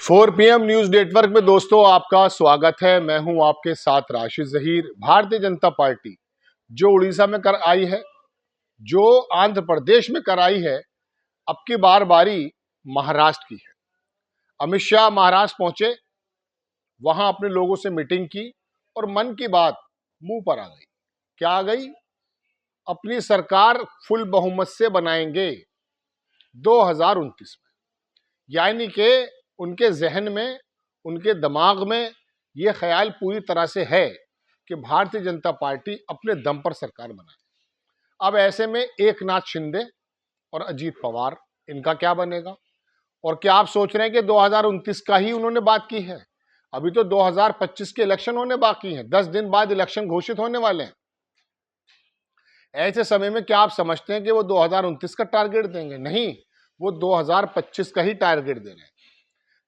4 PM news network में दोस्तों आपका स्वागत है। मैं हूं आपके साथ राशिद जहीर। भारतीय जनता पार्टी जो उड़ीसा में कर आई है, जो आंध्र प्रदेश में कर आई है, अब की बारी महाराष्ट्र की है। अमित शाह महाराष्ट्र पहुंचे, वहां अपने लोगों से मीटिंग की और मन की बात मुंह पर आ गई। क्या आ गई? अपनी सरकार फुल बहुमत से बनाएंगे 2029 में। यानी कि उनके जहन में, उनके दिमाग में यह ख्याल पूरी तरह से है कि भारतीय जनता पार्टी अपने दम पर सरकार बनाए। अब ऐसे में एकनाथ शिंदे और अजीत पवार, इनका क्या बनेगा? और क्या आप सोच रहे हैं कि 2029 का ही उन्होंने बात की है? अभी तो 2025 के इलेक्शन होने बाकी हैं। 10 दिन बाद इलेक्शन घोषित होने वाले हैं। ऐसे समय में क्या आप समझते हैं कि वो 2029 का टारगेट देंगे? नहीं, वो 2025 का ही टारगेट दे रहे हैं।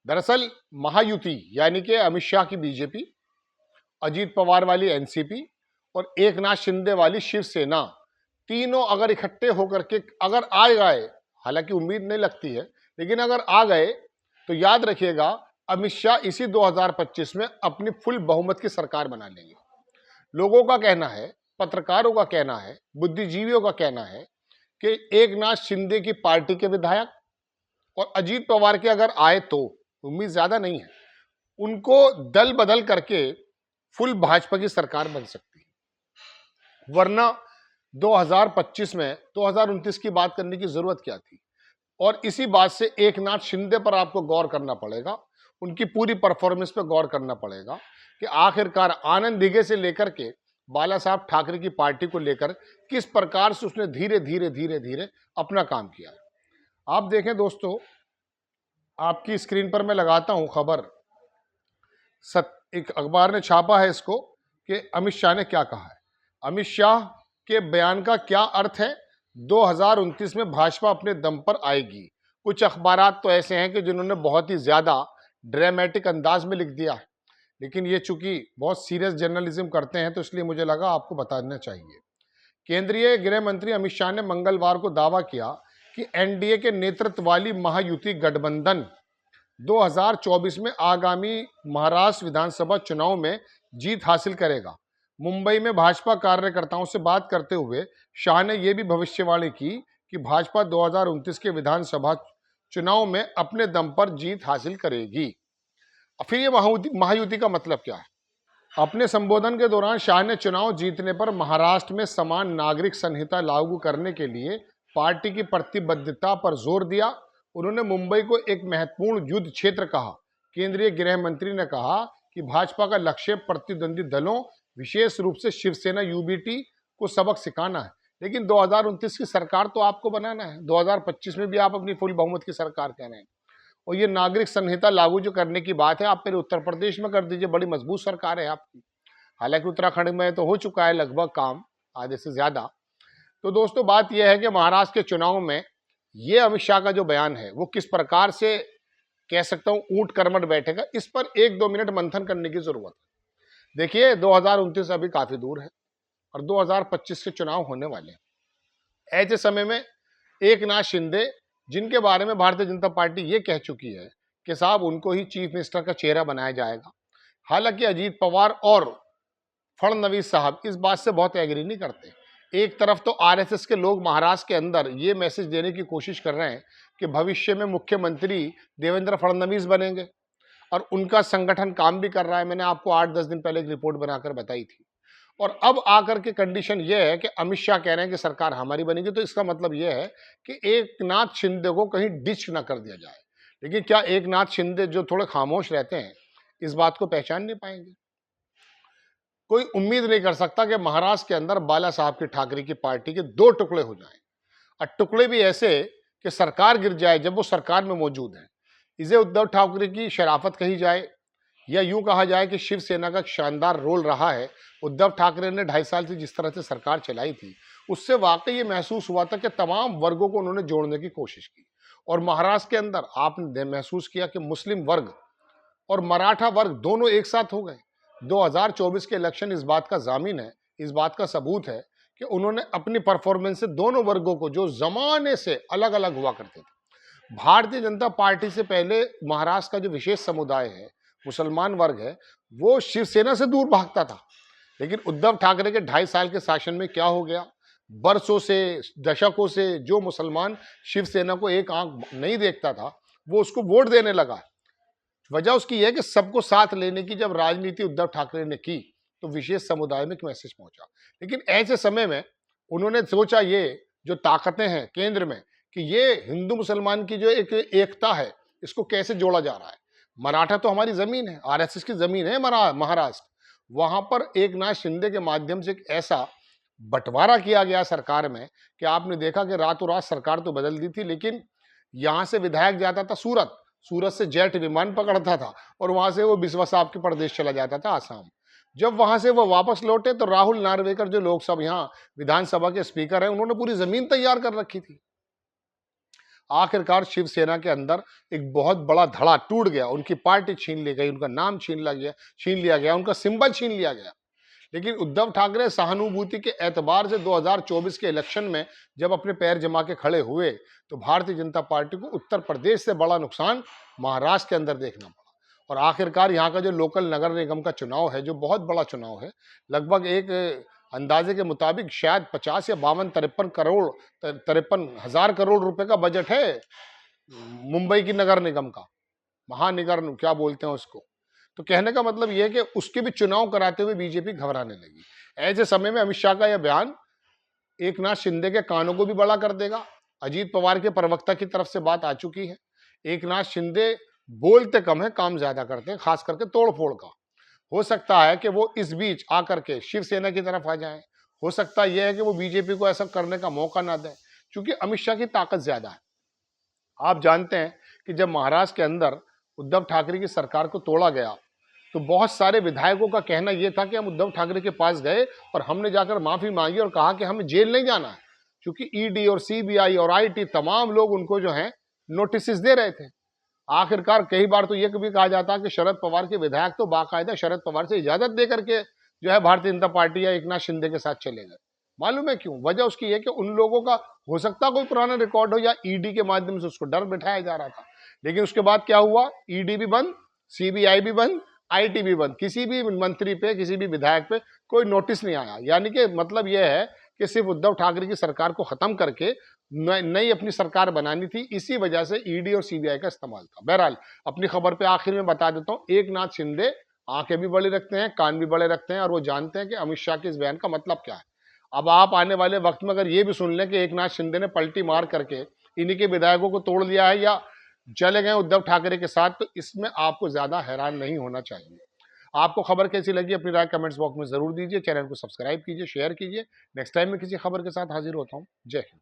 दरअसल महायुति यानी कि अमित शाह की बीजेपी, अजीत पवार वाली एनसीपी और एकनाथ शिंदे वाली शिवसेना, तीनों अगर इकट्ठे होकर के अगर आ गए, हालांकि उम्मीद नहीं लगती है, लेकिन अगर आ गए तो याद रखिएगा अमित शाह इसी 2025 में अपनी फुल बहुमत की सरकार बना लेंगे। लोगों का कहना है, पत्रकारों का कहना है, बुद्धिजीवियों का कहना है कि एकनाथ शिंदे की पार्टी के विधायक और अजीत पवार के अगर आए तो उम्मीद ज्यादा नहीं है, उनको दल बदल करके फुल भाजपा की सरकार बन सकती है। वरना 2025 में 2029 की बात करने की जरूरत क्या थी? और इसी बात से एकनाथ शिंदे पर आपको गौर करना पड़ेगा, उनकी पूरी परफॉर्मेंस पर गौर करना पड़ेगा कि आखिरकार आनंद दिघे से लेकर के बाला साहब ठाकरे की पार्टी को लेकर किस प्रकार से उसने धीरे धीरे धीरे धीरे अपना काम किया है। आप देखें दोस्तों, आपकी स्क्रीन पर मैं लगाता हूं खबर। एक अखबार ने छापा है इसको कि अमित शाह ने क्या कहा है। अमित शाह के बयान का क्या अर्थ है? 2029 में भाजपा अपने दम पर आएगी। कुछ अखबारात तो ऐसे हैं कि जिन्होंने बहुत ही ज्यादा ड्रामेटिक अंदाज में लिख दिया है, लेकिन ये चूंकि बहुत सीरियस जर्नलिज्म करते हैं तो इसलिए मुझे लगा आपको बताना चाहिए। केंद्रीय गृह मंत्री अमित शाह ने मंगलवार को दावा किया कि एनडीए के नेतृत्व वाली महायुति गठबंधन 2024 में आगामी महाराष्ट्र विधानसभा चुनाव में जीत हासिल करेगा। मुंबई में भाजपा कार्यकर्ताओं से बात करते हुए शाह ने यह भी भविष्यवाणी की कि भाजपा 2029 के विधानसभा चुनाव में अपने दम पर जीत हासिल करेगी। फिर ये महायुति का मतलब क्या है? अपने संबोधन के दौरान शाह ने चुनाव जीतने पर महाराष्ट्र में समान नागरिक संहिता लागू करने के लिए पार्टी की प्रतिबद्धता पर जोर दिया। उन्होंने मुंबई को एक महत्वपूर्ण युद्ध क्षेत्र कहा। केंद्रीय गृह मंत्री ने कहा कि भाजपा का लक्ष्य प्रतिद्वंदी दलों, विशेष रूप से शिवसेना यूबीटी को सबक सिखाना है। लेकिन 2029 की सरकार तो आपको बनाना है। 2025 में भी आप अपनी फुल बहुमत की सरकार कह रहे हैं। और ये नागरिक संहिता लागू जो करने की बात है, आप मेरे उत्तर प्रदेश में कर दीजिए, बड़ी मजबूत सरकार है आपकी। हालांकि उत्तराखंड में तो हो चुका है लगभग काम, आधे से ज्यादा। तो दोस्तों बात यह है कि महाराष्ट्र के चुनाव में ये अमित शाह का जो बयान है वो किस प्रकार से, कह सकता हूं, ऊंट करमट बैठेगा, इस पर 1-2 मिनट मंथन करने की जरूरत है। देखिए 2029 अभी काफी दूर है और 2025 के चुनाव होने वाले हैं। ऐसे समय में एकनाथ शिंदे, जिनके बारे में भारतीय जनता पार्टी ये कह चुकी है कि साहब उनको ही चीफ मिनिस्टर का चेहरा बनाया जाएगा। हालांकि अजीत पवार और फडणवीस साहब इस बात से बहुत एग्री नहीं करते। एक तरफ तो आरएसएस के लोग महाराष्ट्र के अंदर ये मैसेज देने की कोशिश कर रहे हैं कि भविष्य में मुख्यमंत्री देवेंद्र फडणवीस बनेंगे और उनका संगठन काम भी कर रहा है। मैंने आपको 8-10 दिन पहले एक रिपोर्ट बनाकर बताई थी। और अब आकर के कंडीशन यह है कि अमित शाह कह रहे हैं कि सरकार हमारी बनेगी। तो इसका मतलब यह है कि एकनाथ शिंदे को कहीं डिच ना कर दिया जाए। लेकिन क्या एकनाथ शिंदे, जो थोड़े खामोश रहते हैं, इस बात को पहचान नहीं पाएंगे? कोई उम्मीद नहीं कर सकता कि महाराष्ट्र के अंदर बाला साहब की ठाकरे की पार्टी के 2 टुकड़े हो जाएं, और टुकड़े भी ऐसे कि सरकार गिर जाए जब वो सरकार में मौजूद है। इसे उद्धव ठाकरे की शराफत कही जाए या यूं कहा जाए कि शिवसेना का शानदार रोल रहा है। उद्धव ठाकरे ने 2.5 साल से जिस तरह से सरकार चलाई थी, उससे वाकई ये महसूस हुआ था कि तमाम वर्गों को उन्होंने जोड़ने की कोशिश की। और महाराष्ट्र के अंदर आपने महसूस किया कि मुस्लिम वर्ग और मराठा वर्ग दोनों एक साथ हो गए। 2024 के इलेक्शन इस बात का जामीन है, इस बात का सबूत है कि उन्होंने अपनी परफॉर्मेंस से दोनों वर्गों को, जो जमाने से अलग अलग हुआ करते थे, भारतीय जनता पार्टी से पहले महाराष्ट्र का जो विशेष समुदाय है, मुसलमान वर्ग है, वो शिवसेना से दूर भागता था। लेकिन उद्धव ठाकरे के 2.5 साल के शासन में क्या हो गया? बरसों से, दशकों से जो मुसलमान शिवसेना को एक आंख नहीं देखता था, वो उसको वोट देने लगा। वजह उसकी यह है कि सबको साथ लेने की जब राजनीति उद्धव ठाकरे ने की, तो विशेष समुदाय में एक मैसेज पहुंचा। लेकिन ऐसे समय में उन्होंने सोचा, ये जो ताकतें हैं केंद्र में, कि ये हिंदू मुसलमान की जो एक एकता है, इसको कैसे जोड़ा जा रहा है। मराठा तो हमारी जमीन है, आरएसएस की जमीन है महाराष्ट्र। वहां पर एकनाथ शिंदे के माध्यम से एक ऐसा बंटवारा किया गया सरकार में कि आपने देखा कि रातों रात सरकार तो बदल दी थी, लेकिन यहां से विधायक जाता था सूरत, सूरत से जेट विमान पकड़ता था और वहां से वो बिस्वा साहब के प्रदेश चला जाता था, आसाम। जब वहां से वो वापस लौटे तो राहुल नार्वेकर, जो लोकसभा यहाँ विधानसभा के स्पीकर हैं, उन्होंने पूरी जमीन तैयार कर रखी थी। आखिरकार शिवसेना के अंदर एक बहुत बड़ा धड़ा टूट गया, उनकी पार्टी छीन ली गई, उनका नाम छीन लिया गया, उनका सिंबल छीन लिया गया। लेकिन उद्धव ठाकरे सहानुभूति के एतबार से 2024 के इलेक्शन में जब अपने पैर जमा के खड़े हुए, तो भारतीय जनता पार्टी को उत्तर प्रदेश से बड़ा नुकसान महाराष्ट्र के अंदर देखना पड़ा। और आखिरकार यहाँ का जो लोकल नगर निगम का चुनाव है, जो बहुत बड़ा चुनाव है, लगभग एक अंदाजे के मुताबिक शायद 50 या 53 हजार करोड़ रुपए का बजट है मुंबई की नगर निगम का, महानिगर क्या बोलते हैं उसको। तो कहने का मतलब यह है कि उसके भी चुनाव कराते हुए बीजेपी घबराने लगी। ऐसे समय में अमित शाह का यह बयान एकनाथ शिंदे के कानों को भी बड़ा कर देगा। अजीत पवार के प्रवक्ता की तरफ से बात आ चुकी है, एकनाथ शिंदे बोलते कम है, काम ज्यादा करते हैं, खास करके तोड़फोड़ का। हो सकता है कि वो इस बीच आकर के शिवसेना की तरफ आ जाएं। हो सकता यह है कि वो बीजेपी को ऐसा करने का मौका ना दें, क्योंकि अमित शाह की ताकत ज्यादा है। आप जानते हैं कि जब महाराष्ट्र के अंदर उद्धव ठाकरे की सरकार को तोड़ा गया, तो बहुत सारे विधायकों का कहना यह था कि हम उद्धव ठाकरे के पास गए और हमने जाकर माफी मांगी और कहा कि हमें जेल नहीं जाना है, क्योंकि ईडी और सीबीआई और आईटी तमाम लोग उनको जो है नोटिस दे रहे थे। आखिरकार कई बार तो यह भी कहा जाता है कि शरद पवार के विधायक तो बाकायदा शरद पवार से इजाजत दे करके जो है भारतीय जनता पार्टी या एकनाथ शिंदे के साथ चले गए। मालूम है क्यों? वजह उसकी है कि उन लोगों का हो सकता कोई पुराना रिकॉर्ड हो, या ईडी के माध्यम से उसको डर बिठाया जा रहा था। लेकिन उसके बाद क्या हुआ? ईडी भी बंद, सीबीआई भी बंद, आईटी भी बंद, किसी भी मंत्री पे, किसी भी विधायक पे कोई नोटिस नहीं आया। यानी कि मतलब यह है कि सिर्फ उद्धव ठाकरे की सरकार को खत्म करके नई अपनी सरकार बनानी थी, इसी वजह से ईडी और सीबीआई का इस्तेमाल था। बहरहाल अपनी खबर पे आखिर में बता देता हूं, एकनाथ शिंदे आंखें भी बड़ी रखते हैं, कान भी बड़े रखते हैं, और वो जानते हैं कि अमित शाह के इस बयान का मतलब क्या है। अब आप आने वाले वक्त में अगर ये भी सुन लें कि एकनाथ शिंदे ने पलटी मार करके इन्हीं के विधायकों को तोड़ दिया है या चले गए उद्धव ठाकरे के साथ, तो इसमें आपको ज्यादा हैरान नहीं होना चाहिए। आपको खबर कैसी लगी अपनी राय कमेंट्स बॉक्स में जरूर दीजिए। चैनल को सब्सक्राइब कीजिए, शेयर कीजिए। नेक्स्ट टाइम में किसी खबर के साथ हाजिर होता हूँ। जय हिंद।